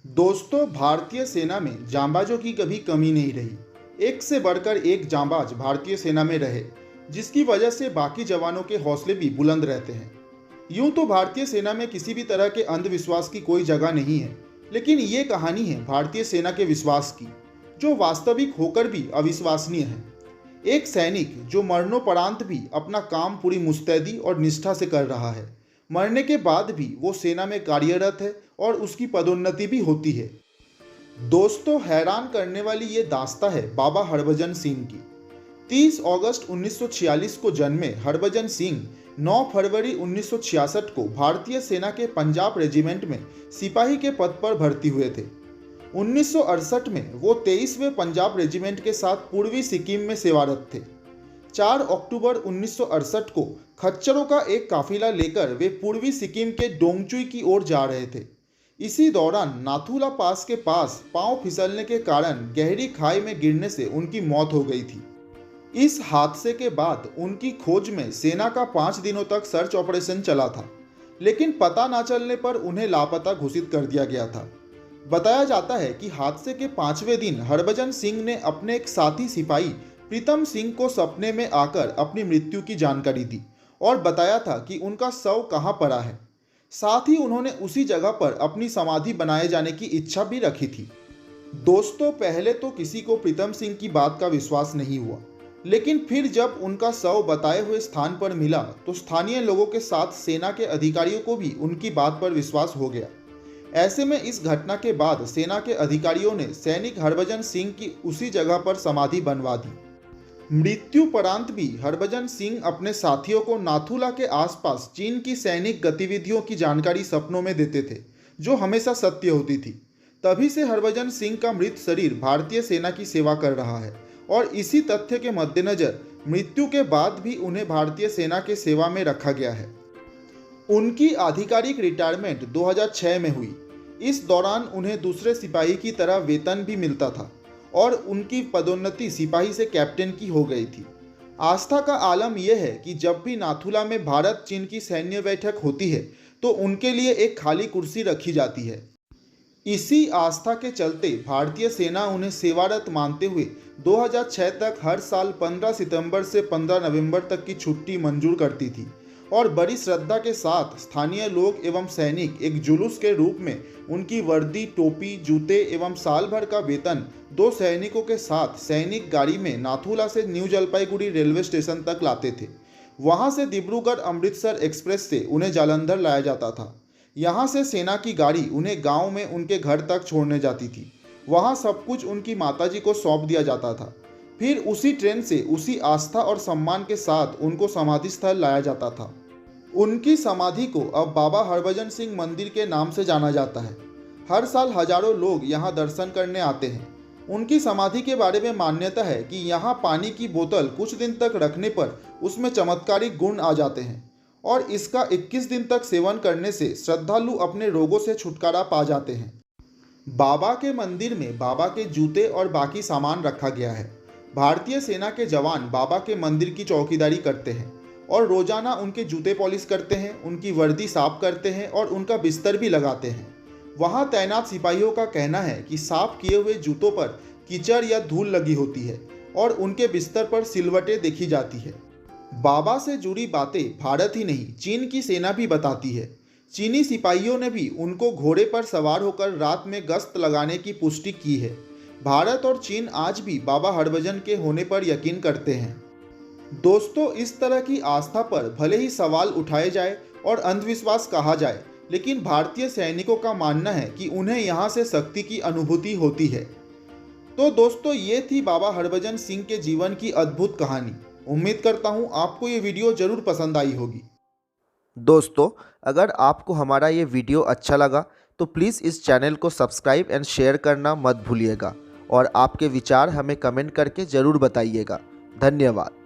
दोस्तों, भारतीय सेना में जांबाजों की कभी कमी नहीं रही। एक से बढ़कर एक जांबाज भारतीय सेना में रहे, जिसकी वजह से बाकी जवानों के हौसले भी बुलंद रहते हैं। यूं तो भारतीय सेना में किसी भी तरह के अंधविश्वास की कोई जगह नहीं है, लेकिन ये कहानी है भारतीय सेना के विश्वास की, जो वास्तविक होकर भी अविश्वसनीय है। एक सैनिक जो मरणोपरांत भी अपना काम पूरी मुस्तैदी और निष्ठा से कर रहा है, मरने के बाद भी वो सेना में कार्यरत है और उसकी पदोन्नति भी होती है। दोस्तों, हैरान करने वाली ये दास्तां है बाबा हरभजन सिंह की। 30 अगस्त 1946 को जन्मे हरभजन सिंह 9 फरवरी 1966 को भारतीय सेना के पंजाब रेजिमेंट में सिपाही के पद पर भर्ती हुए थे। 1968 में वो 23वें पंजाब रेजिमेंट के साथ पूर्वी सिक्किम में सेवारत थे। 4 अक्टूबर 1968 को खच्चरों का एक काफिला लेकर वे पूर्वी सिक्किम के डोंगचुई की ओर जा रहे थे। इसी दौरान नाथुला पास के पास पांव फिसलने के कारण गहरी खाई में गिरने से उनकी मौत हो गई थी। इस हादसे के बाद उनकी खोज में सेना का 5 दिनों तक सर्च ऑपरेशन चला था, लेकिन पता न चलने पर उन्हें लापता घोषित कर दिया गया था। बताया जाता है कि हादसे के 5वें दिन हरभजन सिंह ने अपने एक साथी सिपाही प्रीतम सिंह को सपने में आकर अपनी मृत्यु की जानकारी दी और बताया था कि उनका शव कहाँ पड़ा है। साथ ही उन्होंने उसी जगह पर अपनी समाधि बनाए जाने की इच्छा भी रखी थी। दोस्तों, पहले तो किसी को प्रीतम सिंह की बात का विश्वास नहीं हुआ, लेकिन फिर जब उनका शव बताए हुए स्थान पर मिला तो स्थानीय लोगों के साथ सेना के अधिकारियों को भी उनकी बात पर विश्वास हो गया। ऐसे में इस घटना के बाद सेना के अधिकारियों ने सैनिक हरभजन सिंह की उसी जगह पर समाधि बनवा दी। मृत्युपरांत भी हरभजन सिंह अपने साथियों को नाथुला के आसपास चीन की सैनिक गतिविधियों की जानकारी सपनों में देते थे, जो हमेशा सत्य होती थी। तभी से हरभजन सिंह का मृत शरीर भारतीय सेना की सेवा कर रहा है और इसी तथ्य के मद्देनजर मृत्यु के बाद भी उन्हें भारतीय सेना के सेवा में रखा गया है। उनकी आधिकारिक रिटायरमेंट 2006 में हुई। इस दौरान उन्हें दूसरे सिपाही की तरह वेतन भी मिलता था और उनकी पदोन्नति सिपाही से कैप्टन की हो गई थी। आस्था का आलम यह है कि जब भी नाथुला में भारत चीन की सैन्य बैठक होती है तो उनके लिए एक खाली कुर्सी रखी जाती है। इसी आस्था के चलते भारतीय सेना उन्हें सेवारत मानते हुए 2006 तक हर साल 15 सितंबर से 15 नवंबर तक की छुट्टी मंजूर करती थी और बड़ी श्रद्धा के साथ स्थानीय लोग एवं सैनिक एक जुलूस के रूप में उनकी वर्दी, टोपी, जूते एवं साल भर का वेतन 2 सैनिकों के साथ सैनिक गाड़ी में नाथुला से न्यू जलपाईगुड़ी रेलवे स्टेशन तक लाते थे। वहां से डिब्रूगढ़ अमृतसर एक्सप्रेस से उन्हें जालंधर लाया जाता था। यहाँ से सेना की गाड़ी उन्हें गांव में उनके घर तक छोड़ने जाती थी। वहाँ सब कुछ उनकी माताजी को सौंप दिया जाता था। फिर उसी ट्रेन से उसी आस्था और सम्मान के साथ उनको समाधि स्थल लाया जाता था। उनकी समाधि को अब बाबा हरभजन सिंह मंदिर के नाम से जाना जाता है। हर साल हजारों लोग यहाँ दर्शन करने आते हैं। उनकी समाधि के बारे में मान्यता है कि यहाँ पानी की बोतल कुछ दिन तक रखने पर उसमें चमत्कारिक गुण आ जाते हैं और इसका 21 दिन तक सेवन करने से श्रद्धालु अपने रोगों से छुटकारा पा जाते हैं। बाबा के मंदिर में बाबा के जूते और बाकी सामान रखा गया है। भारतीय सेना के जवान बाबा के मंदिर की चौकीदारी करते हैं और रोजाना उनके जूते पॉलिश करते हैं, उनकी वर्दी साफ करते हैं और उनका बिस्तर भी लगाते हैं। वहां तैनात सिपाहियों का कहना है कि साफ किए हुए जूतों पर कीचड़ या धूल लगी होती है और उनके बिस्तर पर सिलवटें देखी जाती है। बाबा से जुड़ी बातें भारत ही नहीं, चीन की सेना भी बताती है। चीनी सिपाहियों ने भी उनको घोड़े पर सवार होकर रात में गश्त लगाने की पुष्टि की है। भारत और चीन आज भी बाबा हरभजन के होने पर यकीन करते हैं। दोस्तों, इस तरह की आस्था पर भले ही सवाल उठाए जाए और अंधविश्वास कहा जाए, लेकिन भारतीय सैनिकों का मानना है कि उन्हें यहाँ से शक्ति की अनुभूति होती है। तो दोस्तों, ये थी बाबा हरभजन सिंह के जीवन की अद्भुत कहानी। उम्मीद करता हूँ आपको ये वीडियो ज़रूर पसंद आई होगी। दोस्तों, अगर आपको हमारा ये वीडियो अच्छा लगा तो प्लीज़ इस चैनल को सब्सक्राइब एंड शेयर करना मत भूलिएगा और आपके विचार हमें कमेंट करके ज़रूर बताइएगा। धन्यवाद।